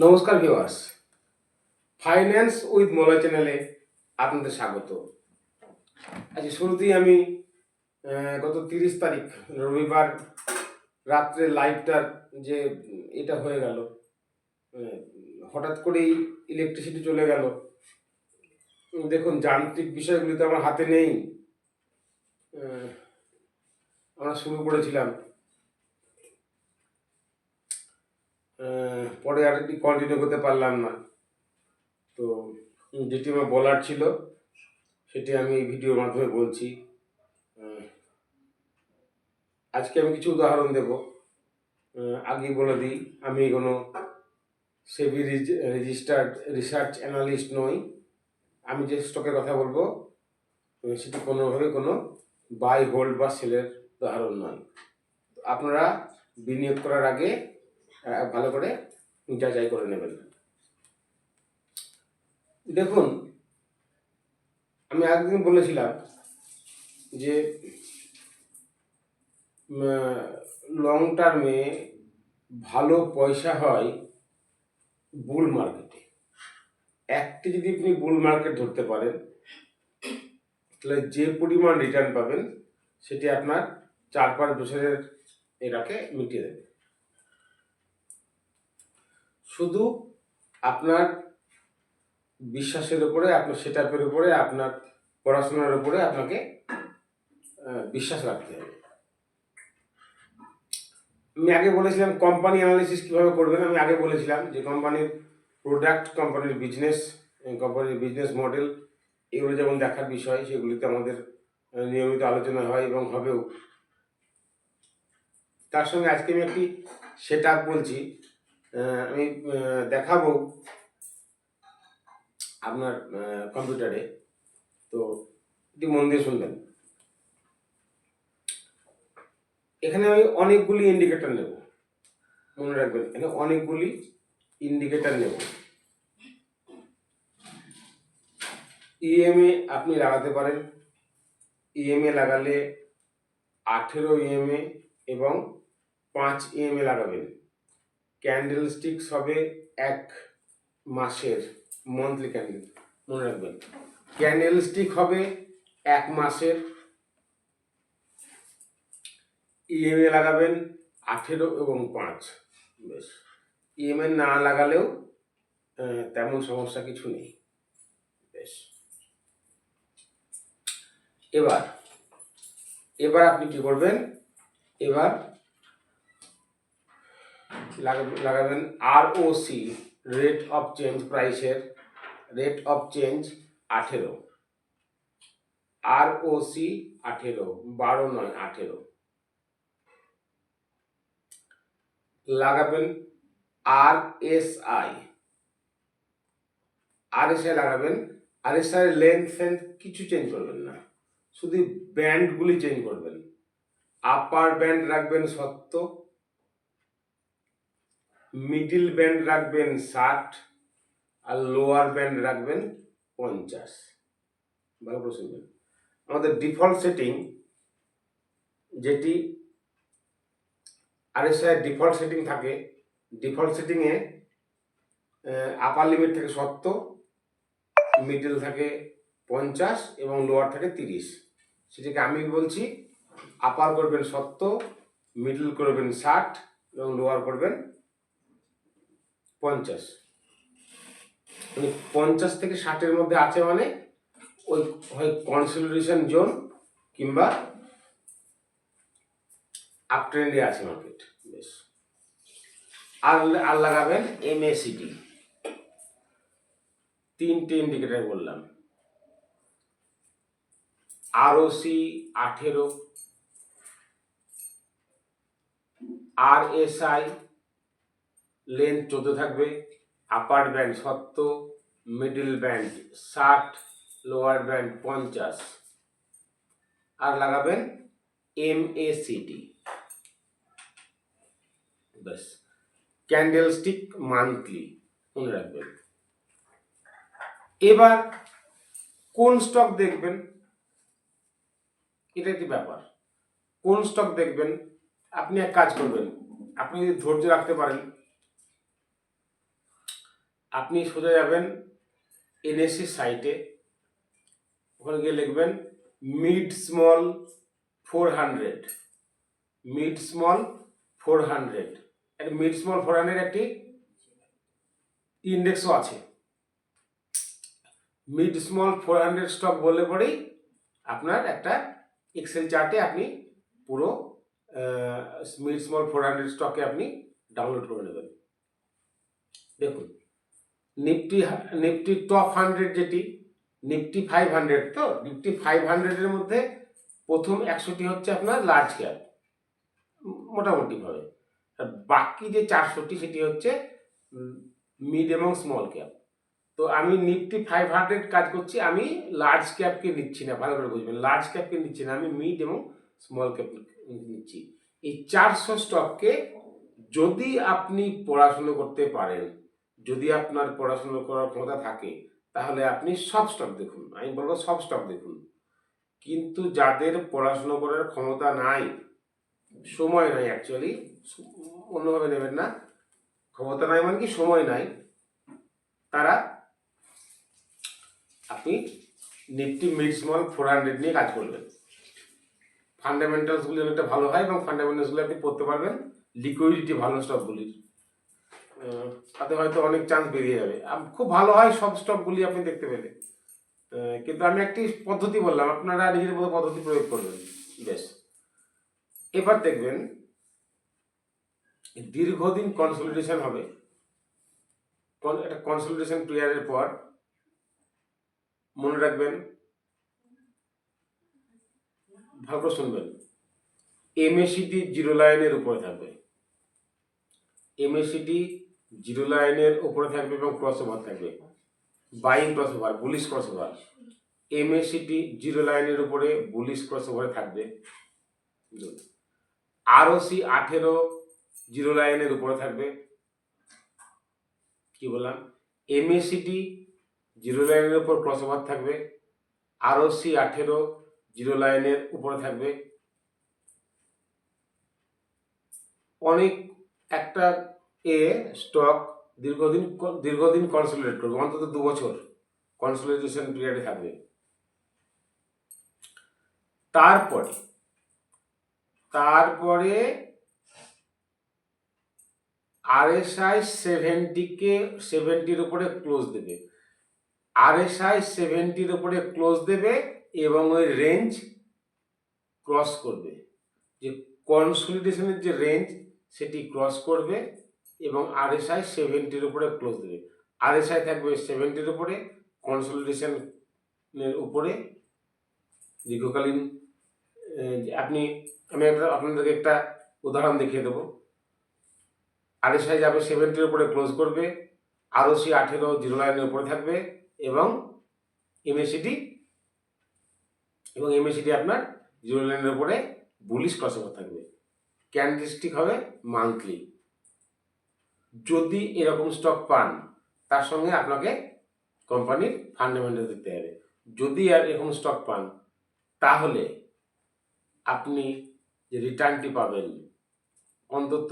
নমস্কার viewers, finance with Malay চ্যানেলে আপনাদের স্বাগত। আজকে শুরুতেই আমি গত 30 তারিখ রবিবার রাত্রে লাইভটার যে এটা হয়ে গেল, হঠাৎ করেই ইলেকট্রিসিটি চলে গেল। দেখুন, যান্ত্রিক বিষয়গুলি তো আমার হাতে নেই। আমরা শুরু করেছিলাম, পরে আর কন্টিনিউ করতে পারলাম না। তো যেটি আমার বলার ছিল সেটি আমি এই ভিডিওর মাধ্যমে বলছি। আজকে আমি কিছু উদাহরণ দেব। আগে বলে দিই, আমি কোনো সেবি রেজিস্টার্ড রিসার্চ অ্যানালিস্ট নই। আমি যে স্টকের কথা বলবো সেটি কোনোভাবে কোনো বাই হোল্ড বা সেলের উদাহরণ নয়। আপনারা বিনিয়োগ করার আগে ভালো করে যাচাই করে নেবেন। দেখুন, আমি একদিন বলেছিলাম যে লং টার্মে ভালো পয়সা হয় বুল মার্কেটে। একটি যদি আপনি বুল মার্কেট ধরতে পারেন, তাহলে যে পরিমাণ রিটার্ন পাবেন সেটি আপনার 4-5 বছরের এটাকে মিটিয়ে দেবে। শুধু আপনার বিশ্বাসের উপরে, আপনার সেটআপের উপরে, আপনার পড়াশোনার উপরে আপনাকে বিশ্বাস রাখতে হবে। আমি আগে বলেছিলাম কোম্পানি অ্যানালিসিস কীভাবে করবেন। আমি আগে বলেছিলাম যে কোম্পানির প্রোডাক্ট, কোম্পানির বিজনেস মডেল, এগুলো যেমন দেখার বিষয়, সেগুলিতে আমাদের নিয়মিত আলোচনা হয় এবং হবেও। তার সঙ্গে আজকে আমি একটি সেটআপ বলছি, আমি দেখাবো আপনার কম্পিউটারে। তো এটি মন দিয়ে শুনবেন। এখানে আমি অনেকগুলি ইন্ডিকেটর নেব, মনে রাখবেন, এখানে অনেকগুলি ইন্ডিকেটর নেব। ইএমএ আপনি লাগাতে পারেন। ইএমএ লাগালে 18 ইএমএ এবং 5 ইএমএ লাগাবেন। ক্যান্ডেল স্টিক্স হবে 1 মাসের, মন্থলি ক্যান্ডেল, মনে রাখবেন। ক্যান্ডেল স্টিক হবে 1 মাসের। ইএমএ লাগাবেন 18 এবং 5। বেশ, ইএমএ না লাগালেও তেমন সমস্যা কিছু নেই। বেশ, এবার আপনি কি করবেন, এবার লাগাবেন ROC, রেট অফ চেঞ্জ, প্রাইসের রেট অফ চেঞ্জ 18। ROC 18, 12 নয়, 18 লাগাবেন। RSI লাগাবেন। RSI লেন্থ কিছু চেঞ্জ করবেন না, শুধু ব্যান্ডগুলি চেঞ্জ করবেন। আপার ব্যান্ড রাখবেন 70, মিডিল ব্যান্ড রাখবেন 60, আর লোয়ার ব্যান্ড রাখবেন 50। ভালো করে শুনবেন। আমাদের ডিফল্ট সেটিং, যেটি RSI ডিফল্ট সেটিং থাকে, ডিফল্ট সেটিংয়ে আপার লিমিট থাকে 70, মিডল থাকে 50 এবং লোয়ার থাকে 30। সেটাকে আমি বলছি, আপার করবেন 70, মিডল করবেন 60 এবং লোয়ার করবেন 50। মানে 50 থেকে 60-এর মধ্যে আছে, মানে ওই হয় কনসলিডেশন জোন কিংবা আপ ট্রেন্ডে আছে মার্কেট। বেশ, আর লাগাবেন MACD। 3টে ইন্ডিকেটর বললাম। ROC 18, RSI লেন্থ 14 থাকবে, আপার band 70, middle band 60, lower band 50। আর লাগাবেন MACD। ব্যাস, ক্যান্ডেল স্টিক মান্থলি, মনে রাখবেন। এবার কোন স্টক দেখবেন, এটা একটি ব্যাপার। কোন স্টক দেখবেন, আপনি এক কাজ করবেন, আপনি যদি ধৈর্য রাখতে পারেন, আপনি সোজা যাবেন এনএসসি সাইটে, ওখানে গিয়ে লিখবেন মিড স্মল 400, মিড স্মল 400, একটা মিড স্মল 400 একটি ইন্ডেক্সও আছে। মিড স্মল 400 স্টক বললে পরেই আপনার একটা এক্সেল চার্টে আপনি পুরো মিড স্মল 400 স্টককে আপনি ডাউনলোড করে নেবেন। দেখুন নিফটি টপ 100 যেটি নিফটি 500, তো নিফটি 500-এর মধ্যে প্রথম 100টি হচ্ছে আপনার লার্জ ক্যাপ মোটামুটিভাবে, আর বাকি যে 400টি সেটি হচ্ছে মিড এবং স্মল ক্যাপ। তো আমি নিফটি 500 কাজ করছি, আমি লার্জ ক্যাপকে নিচ্ছি না, ভালো করে বুঝবেন, লার্জ ক্যাপকে নিচ্ছি না, আমি মিড এবং স্মল ক্যাপ নিচ্ছি। এই 400 স্টককে যদি আপনি পড়াশুনো করতে পারেন, যদি আপনার পড়াশুনো করার ক্ষমতা থাকে, তাহলে আপনি সব স্টক দেখুন, আমি বলবো সব স্টক দেখুন। কিন্তু যাদের পড়াশুনো করার ক্ষমতা নাই, সময় নাই, অ্যাকচুয়ালি অন্যভাবে নেবেন না, ক্ষমতা নাই মানে কি সময় নাই, তারা আপনি নিফটি মিড স্মল 400 নিয়ে কাজ করবেন। ফান্ডামেন্টালসগুলি অনেকটা ভালো হয় এবং ফান্ডামেন্টালসগুলি আপনি পড়তে পারবেন, লিকুইডিটি ভালো স্টকগুলির, তাতে হয়তো অনেক চান্স বেরিয়ে যাবে। খুব ভালো হয় সব স্টকগুলি আপনি দেখতে পেলে। কিন্তু আমি একটি পদ্ধতি বললাম, আপনারা নিজের মতো পদ্ধতি প্রয়োগ করবেন। বেশ, এবার দেখবেন দীর্ঘদিন কনসলিডেশন হবে, একটা কনসলিডেশন পিরিয়ডের পর মনে রাখবেন, ভালো করে শুনবেন, এমএসিডি জিরো লাইনের উপরে থাকবে, এমএসিডি জিরো লাইনের উপরে থাকবে এবং ক্রস ওভার থাকবে, buying cross over, bullish cross over. MACD zero লাইনের উপরে বুলিশ ক্রস ওভারে থাকবে। আরওসি 18 জিরো লাইনের উপরে থাকবে। কি বললাম? এমএসিডি জিরো লাইনের উপর ক্রস ওভার থাকবে, আরওসি 18 জিরো লাইনের উপরে থাকবে। অনেক একটা স্টক দীর্ঘদিন কনসলিডেট করবে, অন্তত 2 বছর কনসলিডেশন পিরিয়ডে থাকবে। তারপরে আরএসআই 70-র উপরে ক্লোজ দেবে, আরএসআই 70-র উপরে ক্লোজ দেবে এবং ওই রেঞ্জ ক্রস করবে, যে কনসলিডেশনের যে রেঞ্জ সেটি ক্রস করবে এবং আরএসআই 70-র উপরে ক্লোজ দেবে। আরএসআই থাকবে 70-র উপরে, কনসলিডেশনের উপরে দীর্ঘকালীন। আমি আপনাদেরকে একটা উদাহরণ দেখিয়ে দেবো। আরএসআই যাবে 70-র উপরে ক্লোজ করবে, আরওসি 18 জিরো লাইনের উপরে থাকবে এবং এমএসিডি আপনার জিরো লাইনের উপরে বুলিশ ক্রসওভার থাকবে। ক্যান্ডেলস্টিক হবে মান্থলি। যদি এরকম স্টক পান, তার সঙ্গে আপনাকে কোম্পানির ফান্ডামেন্টাল দেখতে হবে। যদি আর এরকম স্টক পান, তাহলে আপনি যে রিটার্নটি পাবেন অন্তত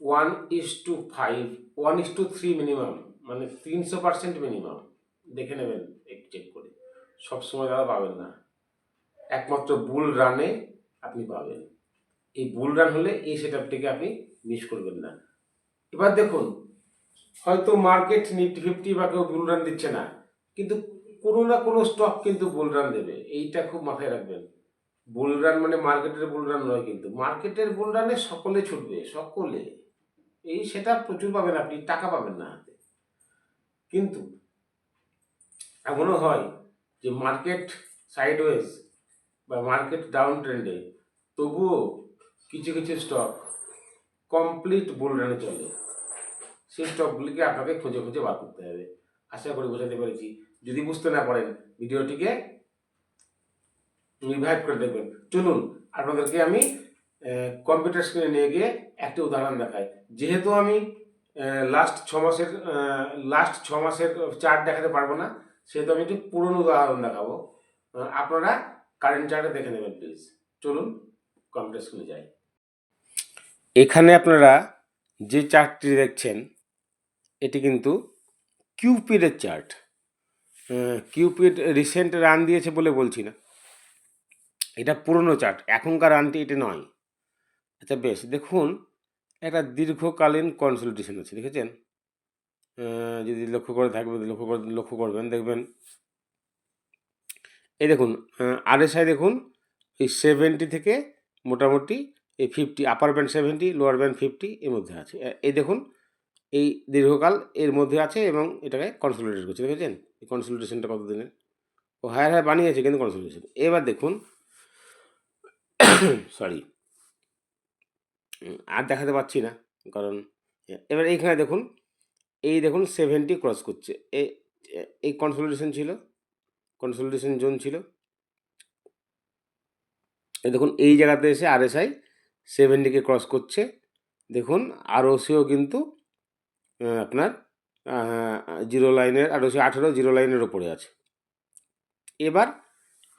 1:5, 1:3 মিনিমাম, মানে 300% মিনিমাম দেখে নেবেন, একটু চেক করে। সবসময় দাদা পাবেন না, একমাত্র বুল রানে আপনি পাবেন। এই বুল রান হলে এই সেটআপটিকে আপনি মিস করবেন না। এবার দেখুন, হয়তো মার্কেট নিফটি 50 বা কেউ বুল রান দিচ্ছে না, কিন্তু কোনো না কোনো স্টক কিন্তু বুল রান দেবে, এইটা খুব মাথায় রাখবেন। বুল রান মানে মার্কেটের বুল রান নয়, কিন্তু মার্কেটের বুল রানে সকলে ছুটবে, সকলে, এই সেটা প্রচুর পাবেন, আপনি টাকা পাবেন না হাতে। কিন্তু এমনও হয় যে মার্কেট সাইডওয়েজ বা মার্কেট ডাউন ট্রেন্ডে তবুও কিছু কিছু স্টক কমপ্লিট বুল রানে চলে, সেই স্টকগুলিকে আপনাকে খুঁজে খুঁজে বার করতে হবে। আশা করি বোঝাতে পেরেছি। যদি বুঝতে না পারেন, ভিডিওটিকে রিভাইভ করে দেখবেন। চলুন আপনাদেরকে আমি কম্পিউটার স্ক্রিনে নিয়ে গিয়ে একটি উদাহরণ দেখাই। যেহেতু আমি লাস্ট ছ মাসের চার্ট দেখাতে পারবো না, সেহেতু আমি একটি পুরনো উদাহরণ দেখাবো। আপনারা কারেন্ট চার্টে দেখে নেবেন প্লিজ। চলুন কম্পিউটার স্ক্রিনে যাই। এখানে আপনারা যে চার্টটি দেখছেন, এটি কিন্তু কিউপিডের চার্ট। কিউপিড রিসেন্ট রান দিয়েছে বলে বলছি না, এটা পুরনো চার্ট, এখনকার রানটি এটা নয়। আচ্ছা বেশ, দেখুন একটা দীর্ঘকালীন কনসলিডেশন আছে, দেখেছেন? যদি লক্ষ্য করে থাকবেন, লক্ষ্য করবেন, দেখবেন এই দেখুন আরএসআই দেখুন এই 70 থেকে মোটামুটি এই 50, আপার ব্যান্ড 70, লোয়ার ব্যান্ড 50 এর মধ্যে আছে। এই দেখুন এই দীর্ঘকাল এর মধ্যে আছে এবং এটাকে কনসলিডেট করছে, দেখেছেন? এই কনসলিডেশনটা কত দিনের? ও হায়ার বানিয়েছে কিন্তু কনসলিডেশন। এবার দেখুন সরি, আর দেখাতে পাচ্ছি না কারণ এবার এইখানে দেখুন, এই দেখুন 70 ক্রস করছে, এই কনসলিডেশন ছিল, কনসলিডেশন জোন ছিল। এই দেখুন এই জায়গাতে এসে আরএসআই 70কে ক্রস করছে। দেখুন আরওসিও কিন্তু আপনার জিরো লাইনের, আরওসি 18 জিরো লাইনের ওপরে আছে।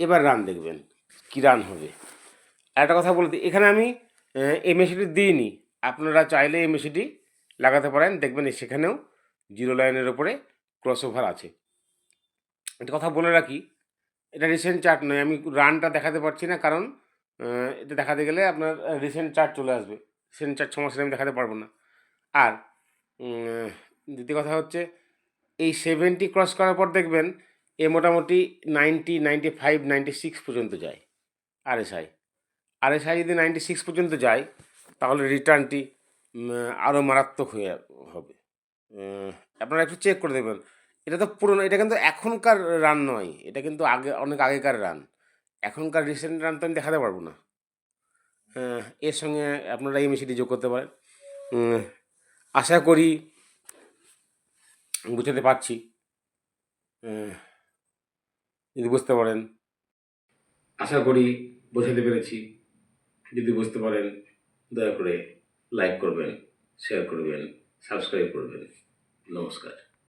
এবার রান দেখবেন কী রান হবে। একটা কথা বলে দিই, এখানে আমি এমএসিডি দিইনি, আপনারা চাইলে এমএসিডি লাগাতে পারেন, দেখবেন সেখানেও জিরো লাইনের ওপরে ক্রস ওভার আছে। একটা কথা বলে রাখি, এটা রিসেন্ট চার্ট নয়, আমি রানটা দেখাতে পারছি না কারণ এটা দেখাতে গেলে আপনার রিসেন্ট চার্ট চলে আসবে, রিসেন্ট চার্ট সমস্যা আমি দেখাতে পারবো না। আর দ্বিতীয় কথা হচ্ছে এই 70 ক্রস করার পর দেখবেন এ মোটামুটি 90, 95, 96 পর্যন্ত যায় আরএসআই যদি 96 পর্যন্ত যায় তাহলে রিটার্নটি আরও মারাত্মক হয়ে হবে। আপনারা একটু চেক করে দেবেন, এটা তো পুরনো, এটা কিন্তু এখনকার রান নয়, এটা কিন্তু অনেক আগেকার রান, এখনকার রিসেন্ট রান তো আমি দেখাতে পারবো না। এর সঙ্গে আপনারা এই মেশিনটি যোগ করতে পারেন। আশা করি বুঝাতে পারছি, যদি বুঝতে পারেন, আশা করি বোঝাতে পেরেছি। যদি বুঝতে পারেন দয়া করে লাইক করবেন, শেয়ার করবেন, সাবস্ক্রাইব করবেন। নমস্কার।